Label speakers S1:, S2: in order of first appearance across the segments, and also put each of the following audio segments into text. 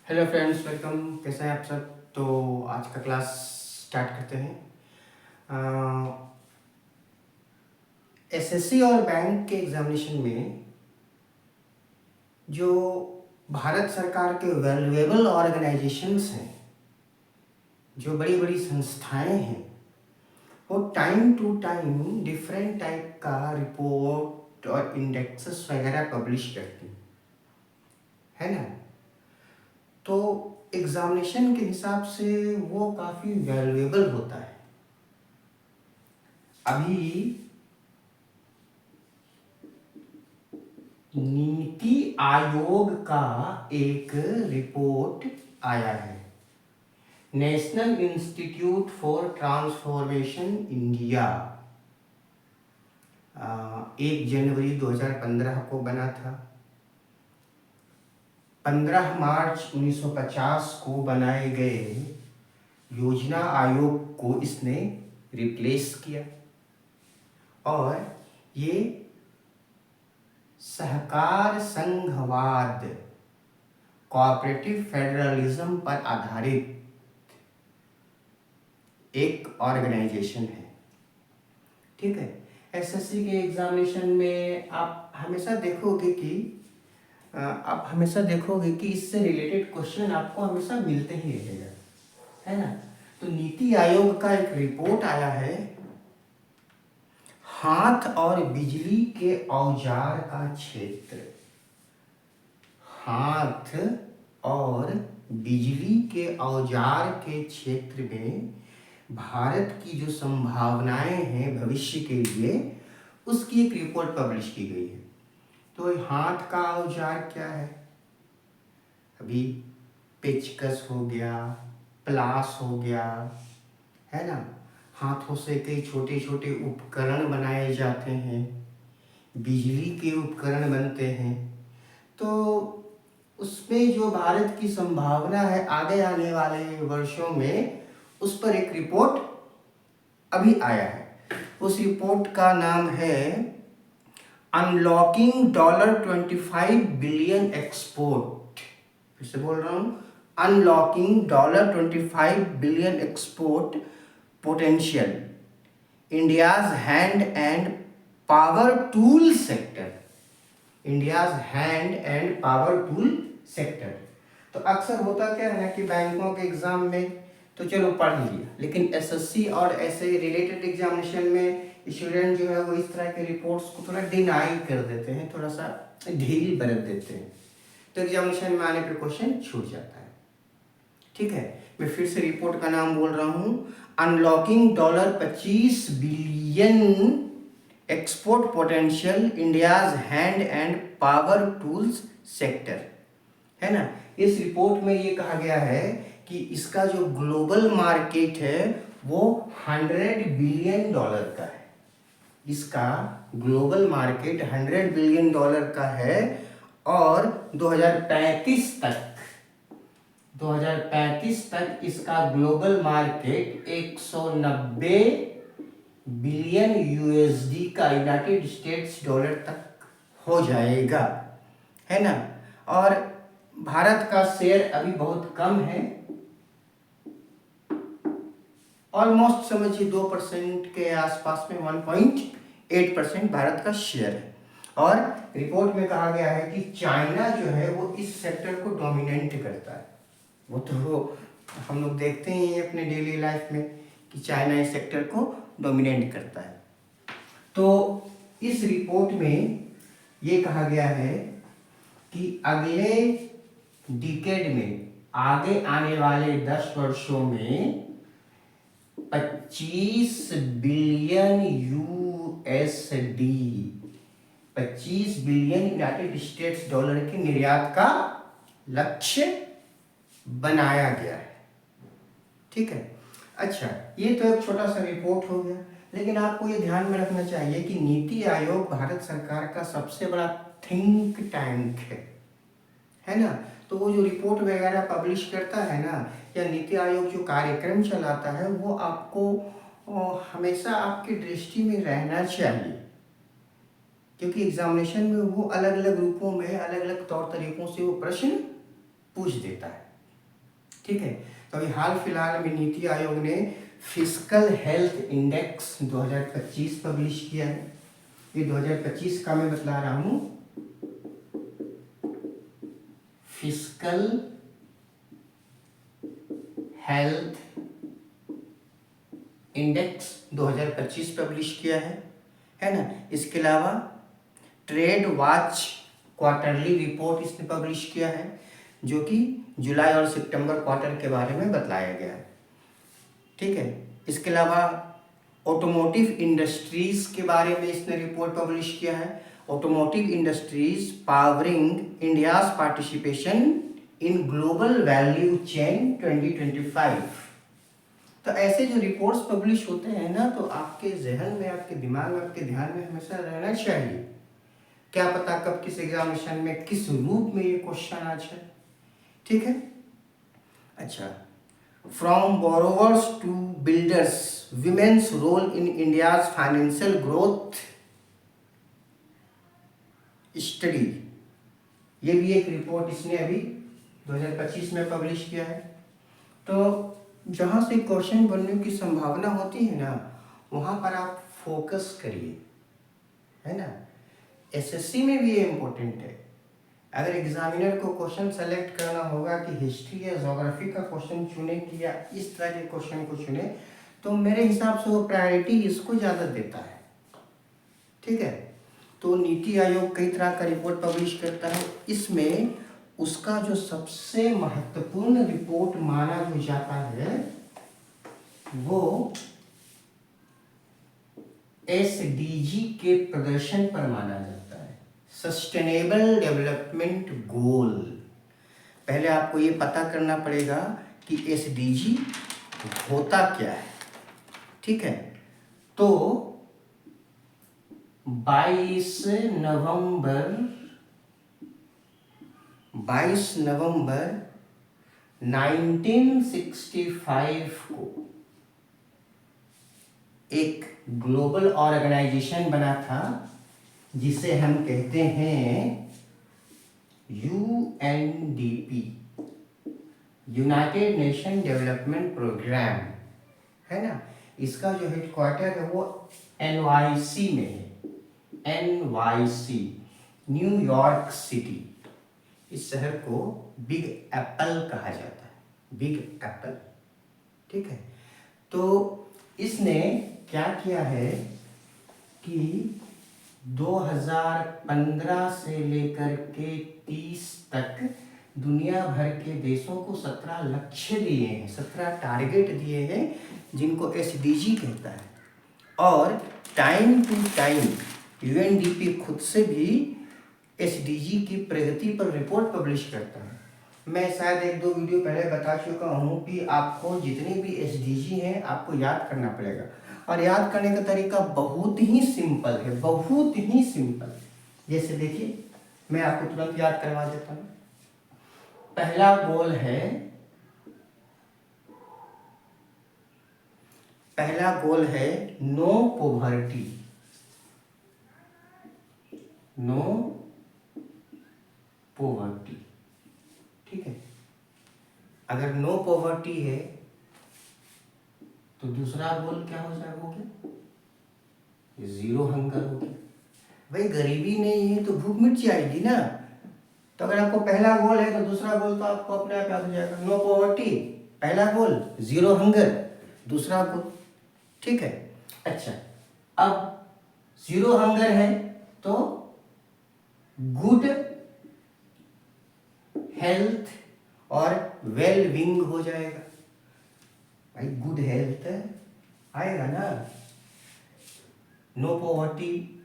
S1: Hello friends, welcome. कैसे हैं आप सब? तो आज का क्लास स्टार्ट करते हैं। एसएससी और बैंक के एग्जामिनेशन में जो भारत सरकार के वैल्यूएबल ऑर्गेनाइजेशंस हैं, जो बड़ी बड़ी संस्थाएं हैं, वो time to time different type का रिपोर्ट और इंडेक्सेस वगैरह पब्लिश करती है ना। तो एग्जामिनेशन के हिसाब से वो काफ़ी वैल्यूएबल होता है। अभी नीति आयोग का एक रिपोर्ट आया है, national institute for transformation India. 1 जनवरी 2015 को बना था। 15 मार्च 1950 को बनाए गए योजना आयोग को इसने रिप्लेस किया और ये सहकार संघवाद, कोऑपरेटिव फेडरलिज्म पर आधारित एक ऑर्गेनाइजेशन है। ठीक है। एसएससी के एग्जामिनेशन में आप हमेशा देखोगे कि इससे रिलेटेड क्वेश्चन आपको हमेशा मिलते ही रहेगा, है ना। तो नीति आयोग का एक रिपोर्ट आया है, हाथ और बिजली के औजार का क्षेत्र। हाथ और बिजली के औजार के क्षेत्र में भारत की जो संभावनाएं हैं भविष्य के लिए, उसकी एक रिपोर्ट पब्लिश की गई है। तो हाथ का औजार क्या है? अभी पेचकस हो गया, प्लास हो गया, है ना। हाथों से कई छोटे छोटे उपकरण बनाए जाते हैं, बिजली के उपकरण बनते हैं। तो उसमें जो भारत की संभावना है आगे आने वाले वर्षों में, उस पर एक रिपोर्ट अभी आया है। उस रिपोर्ट का नाम है अनलॉकिंग $25 बिलियन एक्सपोर्ट। फिर से बोल रहा हूं, unlocking $25 billion export potential, India's hand and power tool sector. India's hand and power tool sector. तो अक्सर होता क्या है ना कि बैंकों के एग्जाम में तो चलो पढ़ लिया, लेकिन एसएससी और ऐसे रिलेटेड एग्जामिनेशन में स्टूडेंट जो है वो इस तरह के रिपोर्ट्स को थोड़ा डिनाई कर देते हैं, थोड़ा सा ढील बरत देते हैं, तो एग्जामिनेशन में आने पर क्वेश्चन छूट जाता है। ठीक है, मैं फिर से रिपोर्ट का नाम बोल रहा हूं, unlocking $25 billion export potential, India's hand and power tools sector, है ना। इस रिपोर्ट में ये कहा गया है कि इसका जो ग्लोबल मार्केट है वो $100 बिलियन का है। इसका ग्लोबल मार्केट $100 बिलियन का है और 2035 तक इसका ग्लोबल मार्केट 190 बिलियन यूएसडी का, यूनाइटेड स्टेट्स डॉलर तक हो जाएगा, है ना। और भारत का शेयर अभी बहुत कम है, ऑलमोस्ट समझिए 2% के आसपास में, 1.8% भारत का शेयर है। और रिपोर्ट में कहा गया है कि चाइना जो है वो इस सेक्टर को डोमिनेट करता है। वो तो हम लोग देखते ही अपने डेली लाइफ में कि चाइना इस सेक्टर को डोमिनेट करता है। तो इस रिपोर्ट में ये कहा गया है कि अगले डिकेड में, आगे आने वाले 10 वर्षों में 25 billion USD, 25 billion United states dollar के निर्यात का लक्ष्य बनाया गया है। ठीक है। अच्छा, ये तो एक छोटा सा रिपोर्ट हो गया, लेकिन आपको ये ध्यान में रखना चाहिए कि नीति आयोग भारत सरकार का सबसे बड़ा थिंक टैंक है ना। तो वो जो रिपोर्ट वगैरह पब्लिश करता है ना, या नीति आयोग जो कार्यक्रम चलाता है, वो आपको हमेशा आपकी दृष्टि में रहना चाहिए, क्योंकि एग्जामिनेशन में वो अलग अलग रूपों में, अलग अलग तौर तरीकों से वो प्रश्न पूछ देता है। ठीक है। तो अभी हाल फिलहाल में नीति आयोग ने फिस्कल हेल्थ इंडेक्स 2025 पब्लिश किया है। ये 2025 का मैं बतला रहा हूं, फिस्कल हेल्थ इंडेक्स 2025 पब्लिश किया है ना। इसके अलावा ट्रेड वॉच क्वार्टरली रिपोर्ट इसने पब्लिश किया है, जो कि जुलाई और सितंबर क्वार्टर के बारे में बताया गया है, ठीक है। इसके अलावा ऑटोमोटिव इंडस्ट्रीज के बारे में इसने रिपोर्ट पब्लिश किया है, automotive industries powering India's participation in global value chain 2025। तो ऐसे जो रिपोर्ट्स पब्लिश होते हैं ना, तो आपके जहन में, आपके दिमाग में, आपके ध्यान में हमेशा रहना चाहिए। क्या पता कब किस एग्जामिनेशन में किस रूप में ये क्वेश्चन आ जाए, ठीक है। अच्छा, from borrowers to builders, women's role in India's financial growth study, ये भी एक रिपोर्ट इसने अभी 2025 में पब्लिश किया है। तो जहाँ से क्वेश्चन बनने की संभावना होती है ना, वहाँ पर आप फोकस करिए, है ना। एसएससी में भी ये इम्पोर्टेंट है। अगर एग्जामिनर को क्वेश्चन सेलेक्ट करना होगा कि हिस्ट्री या ज्योग्राफी का क्वेश्चन चुने कि या इस तरह के क्वेश्चन को चुने, तो मेरे हिसाब से वो प्रायोरिटी इसको ज़्यादा देता है, ठीक है। तो नीति आयोग कई तरह का रिपोर्ट पब्लिश करता है, इसमें उसका जो सबसे महत्वपूर्ण रिपोर्ट माना जो जाता है वो एसडीजी के प्रदर्शन पर माना जाता है, सस्टेनेबल डेवलपमेंट गोल। पहले आपको ये पता करना पड़ेगा कि एसडीजी होता क्या है, ठीक है। तो 22 नवंबर 1965 को एक ग्लोबल ऑर्गेनाइजेशन बना था, जिसे हम कहते हैं UNDP, united nation development programme, है ना। इसका जो हेडक्वार्टर है वो एनवाईसी में है, एनवाईसी, न्यूयॉर्क सिटी। इस शहर को बिग एप्पल कहा जाता है, बिग एप्पल, ठीक है। तो इसने क्या किया है कि 2015 से लेकर के 30 तक दुनिया भर के देशों को 17 लक्ष्य दिए हैं, 17 टारगेट दिए हैं, जिनको एसडीजी कहता है। और टाइम टू टाइम यूएनडीपी खुद से भी एसडीजी की प्रगति पर रिपोर्ट पब्लिश करता है। मैं शायद 1-2 वीडियो पहले बता चुका हूँ कि आपको जितने भी एसडीजी हैं आपको याद करना पड़ेगा, और याद करने का तरीका बहुत ही सिंपल है, बहुत ही सिंपल। जैसे देखिए, मैं आपको तुरंत याद करवा देता हूँ। पहला गोल है नो पॉवर्टी, नो पॉवर्टी, ठीक है। अगर नो पॉवर्टी है तो दूसरा गोल क्या हो जाएगा, जीरो हंगर हो गया। भाई गरीबी नहीं है तो भूख मिट जाएगी ना। तो अगर आपको पहला गोल है तो दूसरा गोल तो आपको अपने आप याद हो जाएगा, नो पॉवर्टी पहला गोल, जीरो हंगर दूसरा गोल, ठीक है। अच्छा, अब जीरो हंगर है तो गुड हेल्थ और वेल बीइंग हो जाएगा। भाई गुड हेल्थ आएगा ना, नो पॉवर्टी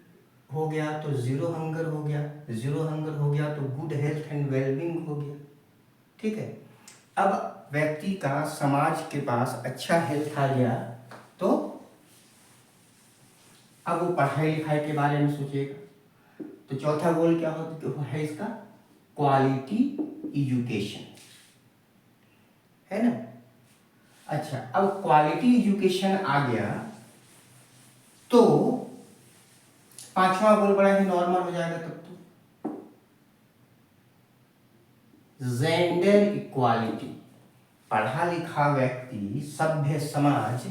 S1: हो गया तो जीरो हंगर हो गया, जीरो हंगर हो गया तो गुड हेल्थ एंड वेलबींग हो गया, ठीक है। अब व्यक्ति का, समाज के पास अच्छा हेल्थ आ गया तो अब वो पढ़ाई लिखाई के बारे में सोचेगा। तो चौथा गोल क्या है इसका, क्वालिटी एजुकेशन, है ना। अच्छा, अब क्वालिटी एजुकेशन आ गया तो पांचवा गोल बड़ा ही नॉर्मल हो जाएगा तब तो जेंडर इक्वालिटी। पढ़ा लिखा व्यक्ति, सभ्य समाज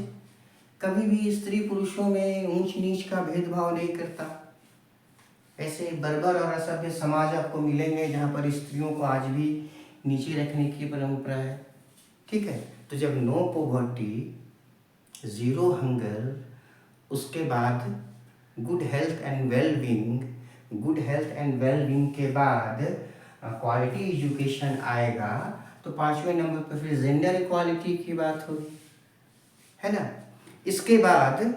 S1: कभी भी स्त्री पुरुषों में ऊंच नीच का भेदभाव नहीं करता। ऐसे बर्बर और असभ्य समाज आपको मिलेंगे जहाँ पर स्त्रियों को आज भी नीचे रखने की परंपरा है। ठीक है, तो जब नो पॉवर्टी, ज़ीरो हंगर, उसके बाद good health and well being, good health and well being के बाद क्वालिटी एजुकेशन आएगा, तो 5वें नंबर पर फिर जेंडर इक्वालिटी की बात होगी, है ना। इसके बाद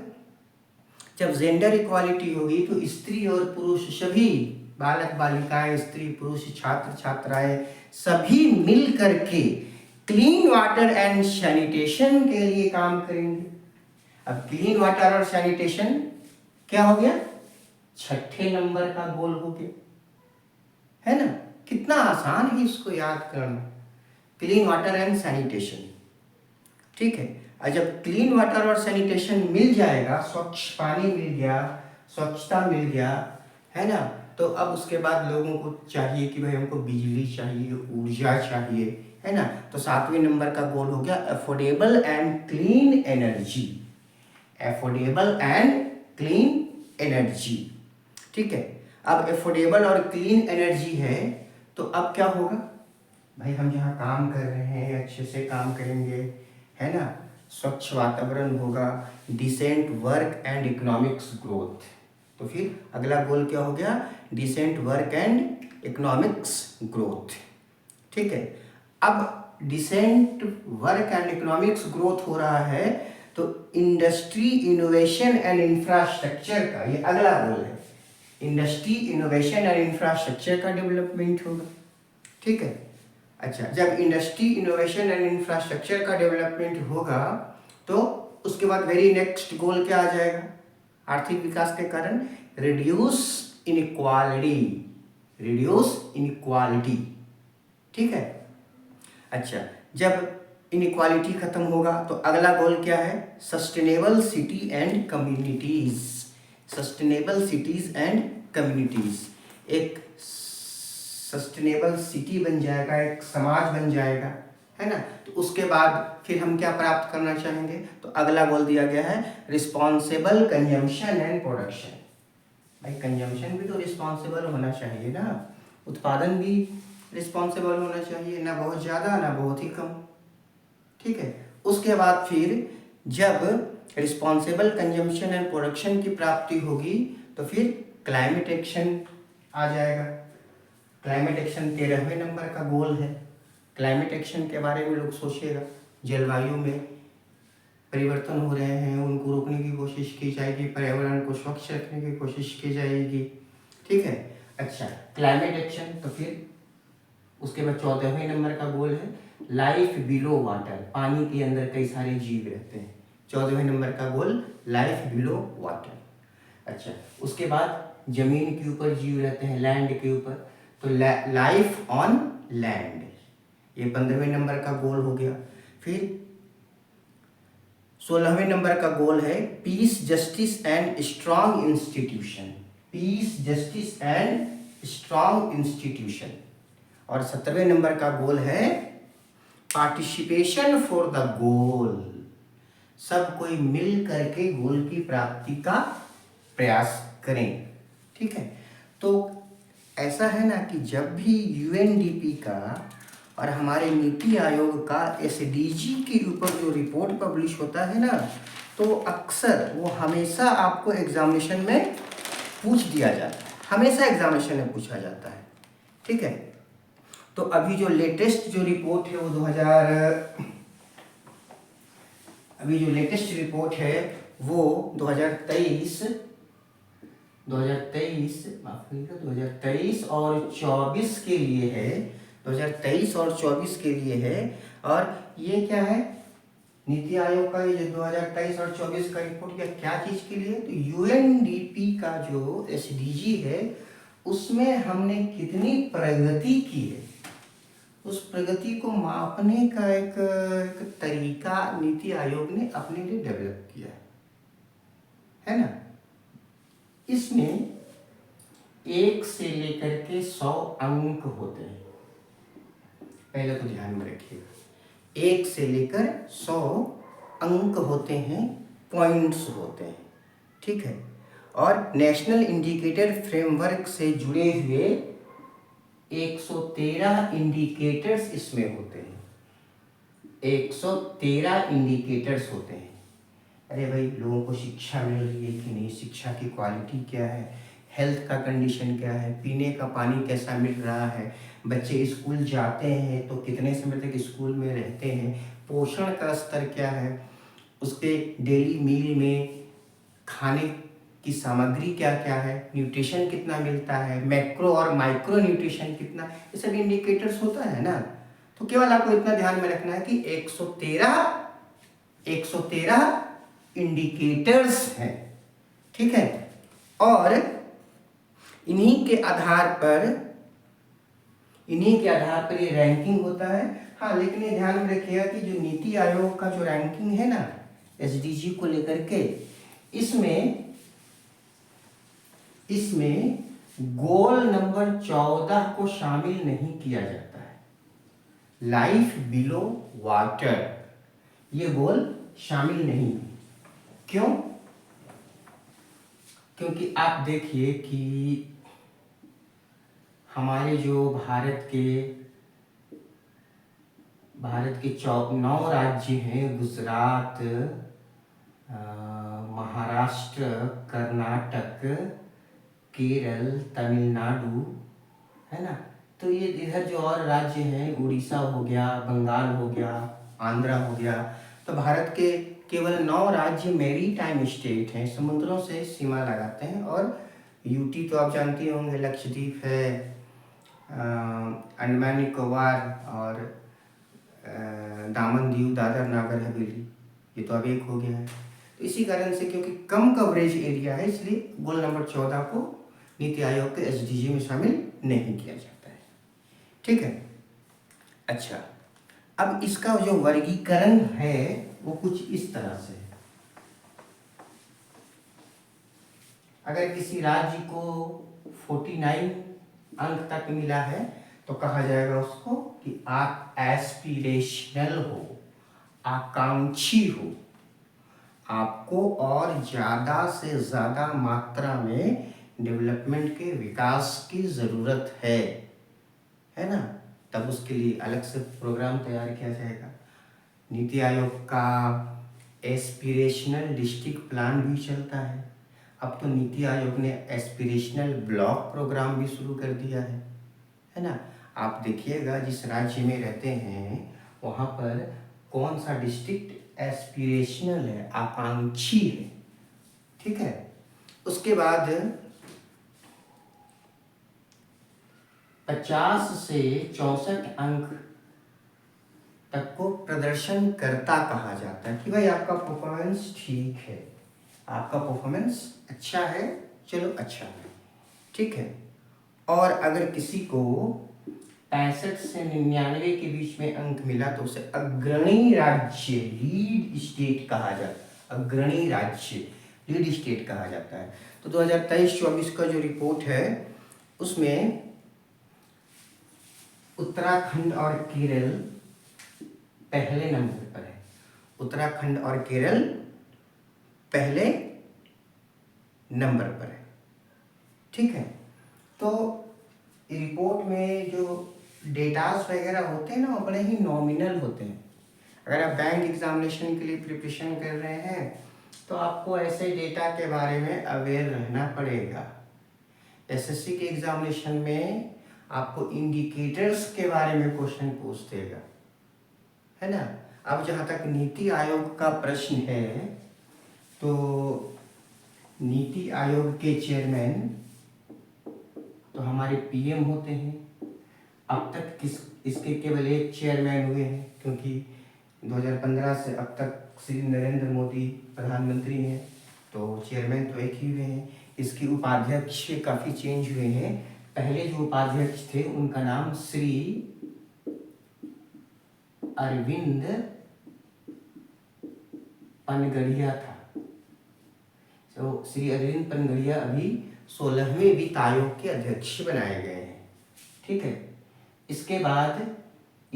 S1: जब जेंडर इक्वालिटी होगी तो स्त्री और पुरुष सभी, बालक बालिकाएं, स्त्री पुरुष, छात्र छात्राएं सभी मिल करके क्लीन वाटर एंड सैनिटेशन के लिए काम करेंगे। अब क्लीन वाटर और सैनिटेशन क्या हो गया, 6ठे नंबर का गोल हो गया, है ना। कितना आसान है इसको याद करना, क्लीन वाटर एंड सैनिटेशन। ठीक है, और जब क्लीन वाटर और सैनिटेशन मिल जाएगा, स्वच्छ पानी मिल गया, स्वच्छता मिल गया, है ना, तो अब उसके बाद लोगों को चाहिए कि भाई हमको बिजली चाहिए, ऊर्जा चाहिए, है ना। तो 7वें नंबर का गोल हो गया affordable and clean energy, affordable and clean energy. ठीक है, अब अफोर्डेबल और क्लीन एनर्जी है तो अब क्या होगा भाई, हम जहाँ काम कर रहे हैं अच्छे से काम करेंगे, है ना, स्वच्छ वातावरण होगा, decent work and economics growth. तो फिर अगला गोल क्या हो गया, decent work and economics growth. ठीक है, अब decent work and economics growth हो रहा है तो इंडस्ट्री, इनोवेशन एंड इंफ्रास्ट्रक्चर का ये अगला गोल है, इंडस्ट्री, इनोवेशन एंड इंफ्रास्ट्रक्चर का डेवलपमेंट होगा। ठीक है, अच्छा, जब इंडस्ट्री, इनोवेशन एंड इंफ्रास्ट्रक्चर का डेवलपमेंट होगा तो उसके बाद वेरी नेक्स्ट गोल क्या आ जाएगा, आर्थिक विकास के कारण रिड्यूस इनइक्वालिटी, रिड्यूस इनइक्वालिटी। ठीक है, अच्छा, जब इनइक्वालिटी खत्म होगा तो अगला गोल क्या है, sustainable city and communities, sustainable cities and communities. एक सस्टेनेबल सिटी बन जाएगा, एक समाज बन जाएगा, है ना। तो उसके बाद फिर हम क्या प्राप्त करना चाहेंगे, तो अगला गोल दिया गया है रिस्पॉन्सिबल कंजम्पशन एंड प्रोडक्शन। भाई कंजम्पशन भी तो रिस्पॉन्सिबल होना चाहिए ना, उत्पादन भी रिस्पॉन्सिबल होना चाहिए, ना बहुत ज़्यादा ना बहुत ही कम। ठीक है, उसके बाद फिर जब रिस्पॉन्सिबल कंजम्पशन एंड प्रोडक्शन की प्राप्ति होगी तो फिर क्लाइमेट एक्शन आ जाएगा। क्लाइमेट एक्शन 13वें नंबर का गोल है। क्लाइमेट एक्शन के बारे में लोग सोचिएगा, जलवायु में परिवर्तन हो रहे हैं, उनको रोकने की कोशिश की जाएगी, पर्यावरण को स्वच्छ रखने की कोशिश की जाएगी। ठीक है, अच्छा, क्लाइमेट एक्शन, तो फिर उसके बाद 14वें नंबर का गोल है लाइफ बिलो वाटर, पानी के अंदर कई सारे जीव रहते हैं, 14वें नंबर का गोल लाइफ बिलो वाटर। अच्छा, उसके बाद जमीन के ऊपर जीव रहते हैं, लैंड के ऊपर, तो लाइफ ऑन लैंड, ये 15वें नंबर का गोल हो गया। फिर 16वें नंबर का गोल है peace, justice and strong institution, peace, justice and strong institution. और 17वें नंबर का गोल है पार्टिसिपेशन फॉर द गोल, सब कोई मिल करके गोल की प्राप्ति का प्रयास करें। ठीक है, तो ऐसा है ना कि जब भी यूएनडीपी का और हमारे नीति आयोग का एसडीजी के ऊपर जो रिपोर्ट पब्लिश होता है ना, तो अक्सर वो हमेशा आपको एग्जामिनेशन में पूछ दिया जाता है, हमेशा एग्जामिनेशन में पूछा जाता है। ठीक है, तो अभी जो लेटेस्ट जो रिपोर्ट है वो अभी जो लेटेस्ट रिपोर्ट है वो 2023 और 24 के लिए है, 2023 और 24 के लिए है। और ये क्या है, नीति आयोग का ये 2023 और 24 का रिपोर्ट क्या चीज के लिए, तो यूएनडीपी का जो एसडीजी है उसमें हमने कितनी प्रगति की है, उस प्रगति को मापने का एक तरीका नीति आयोग ने अपने लिए डेवलप किया है ना। इसमें 1 से लेकर के 100 अंक होते हैं, पहले तो ध्यान में रखिएगा, 1 से लेकर 100 अंक होते हैं, पॉइंट्स होते हैं, ठीक है। और नेशनल इंडिकेटर फ्रेमवर्क से जुड़े हुए 113 इंडिकेटर्स इसमें होते हैं, 113 इंडिकेटर्स होते हैं। अरे भाई, लोगों को शिक्षा मिल रही है कि नहीं, शिक्षा की क्वालिटी क्या है, हेल्थ का कंडीशन क्या है, पीने का पानी कैसा मिल रहा है, बच्चे स्कूल जाते हैं तो कितने समय तक स्कूल में रहते हैं, पोषण का स्तर क्या है, उसके डेली मील में खाने की सामग्री क्या क्या है, न्यूट्रिशन कितना मिलता है, मैक्रो और माइक्रो न्यूट्रिशन कितना, ये सब इंडिकेटर्स होता है ना। तो केवल आपको इतना ध्यान में रखना है कि 113 इंडिकेटर्स हैं, ठीक है। और इन्हीं के आधार पर ये रैंकिंग होता है। हाँ, लेकिन ये ध्यान में रखिएगा कि जो नीति आयोग का जो रैंकिंग है ना एसडीजी को लेकर के, इसमें गोल नंबर 14 को शामिल नहीं किया जाता है, लाइफ बिलो वाटर, ये गोल शामिल नहीं। क्यों? क्योंकि आप देखिए कि हमारे जो भारत के 9 राज्य हैं, गुजरात, महाराष्ट्र, कर्नाटक, केरल, तमिलनाडु, है ना। तो ये इधर जो और राज्य हैं, उड़ीसा हो गया, बंगाल हो गया, आंध्रा हो गया, तो भारत के केवल 9 राज्य मैरी टाइम स्टेट हैं, समुद्रों से सीमा लगाते हैं। और यूटी तो आप जानते होंगे, लक्षद्वीप है, अंडमान निकोबार और दामन दीव, दादर नागर हवेली, ये तो अब एक हो गया है। तो इसी कारण से, क्योंकि कम कवरेज एरिया है, इसलिए गोल नंबर 14 को नीति आयोग के एसडीजी में शामिल नहीं किया जाता है, ठीक है। अच्छा, अब इसका जो वर्गीकरण है वो कुछ इस तरह से है। अगर किसी राज्य को 49 अंक तक मिला है तो कहा जाएगा उसको कि आप एस्पिरेशनल हो, आकांक्षी हो, आपको और ज़्यादा से ज़्यादा मात्रा में डेवलपमेंट के विकास की ज़रूरत है ना। तब उसके लिए अलग से प्रोग्राम तैयार किया जाएगा। नीति आयोग का एस्पिरेशनल डिस्ट्रिक्ट प्लान भी चलता है। अब तो नीति आयोग ने एस्पिरेशनल ब्लॉक प्रोग्राम भी शुरू कर दिया है ना। आप देखिएगा जिस राज्य में रहते हैं वहाँ पर कौन सा डिस्ट्रिक्ट एस्पिरेशनल है, आकांक्षी है, ठीक है। उसके बाद 50 से 64 अंक तक को प्रदर्शन करता कहा जाता है कि भाई आपका परफॉर्मेंस ठीक है, आपका परफॉर्मेंस अच्छा है, चलो अच्छा है, ठीक है। और अगर किसी को 65 से 99 के बीच में अंक मिला तो उसे अग्रणी राज्य, लीड स्टेट कहा जाता है, अग्रणी राज्य, लीड स्टेट कहा जाता है। तो 2023-24 का जो रिपोर्ट है उसमें उत्तराखंड और केरल पहले नंबर पर है, उत्तराखंड और केरल पहले नंबर पर है, ठीक है। तो रिपोर्ट में जो डेटास वगैरह होते हैं ना वो बड़े ही नॉमिनल होते हैं। अगर आप बैंक एग्जामिनेशन के लिए प्रिपरेशन कर रहे हैं तो आपको ऐसे डेटा के बारे में अवेयर रहना पड़ेगा। एसएससी के एग्जामिनेशन में आपको इंडिकेटर्स के बारे में क्वेश्चन पूछ देगा, है ना। अब जहाँ तक नीति आयोग का प्रश्न है तो नीति आयोग के चेयरमैन तो हमारे पीएम होते हैं। अब तक इसके केवल एक चेयरमैन हुए हैं क्योंकि 2015 से अब तक श्री नरेंद्र मोदी प्रधानमंत्री हैं, तो चेयरमैन तो एक ही हुए हैं। इसके उपाध्यक्ष काफ़ी चेंज हुए हैं। पहले जो उपाध्यक्ष थे उनका नाम श्री अरविंद पनगड़िया था। तो श्री अरविंद पनगड़िया अभी 16वें वित्त आयोग के अध्यक्ष बनाए गए हैं, ठीक है। इसके बाद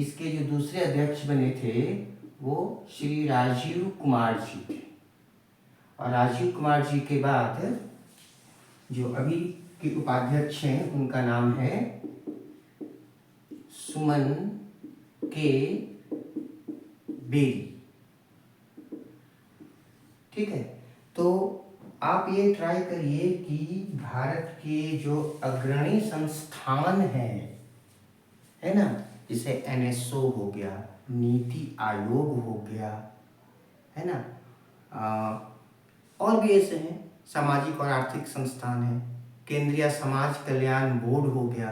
S1: इसके जो दूसरे अध्यक्ष बने थे वो श्री राजीव कुमार जी थे। और राजीव कुमार जी के बाद जो अभी के उपाध्यक्ष हैं उनका नाम है सुमन के बेरी। ठीक है, तो आप ये ट्राई करिए कि भारत के जो अग्रणी संस्थान है ना, जैसे एनएसओ हो गया, नीति आयोग हो गया, है ना, और भी ऐसे हैं, सामाजिक और आर्थिक संस्थान है, केंद्रीय समाज कल्याण बोर्ड हो गया।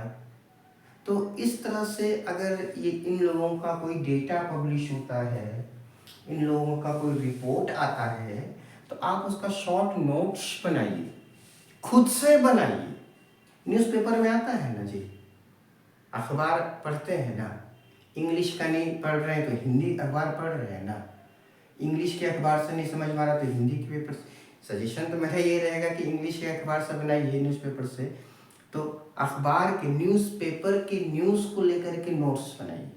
S1: तो इस तरह से अगर ये इन लोगों का कोई डेटा पब्लिश होता है, इन लोगों का कोई रिपोर्ट आता है, तो आप उसका शॉर्ट नोट्स बनाइए, खुद से बनाइए। न्यूज़पेपर में आता है ना जी, अखबार पढ़ते हैं ना, इंग्लिश का नहीं पढ़ रहे हैं तो हिंदी अखबार पढ़ रहे हैं ना, इंग्लिश के अखबार से नहीं समझ में आ रहा तो हिंदी के पेपर। सजेशन तो मेरा ये रहेगा कि इंग्लिश के अखबार से बनाइए, न्यूज़पेपर से। तो अखबार के, न्यूज़पेपर के न्यूज़ को लेकर के नोट्स बनाइए,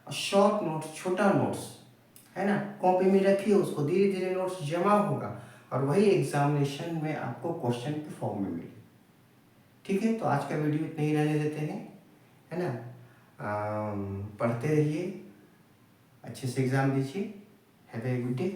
S1: और शॉर्ट नोट्स, छोटा नोट्स, है ना, कॉपी में रखिए उसको, धीरे धीरे नोट्स जमा होगा और वही एग्जामिनेशन में आपको क्वेश्चन के फॉर्म में मिले। ठीक है, तो आज का वीडियो इतना ही रहने देते हैं, है ना। पढ़ते रहिए, अच्छे से एग्ज़ाम दीजिए। Have a good day.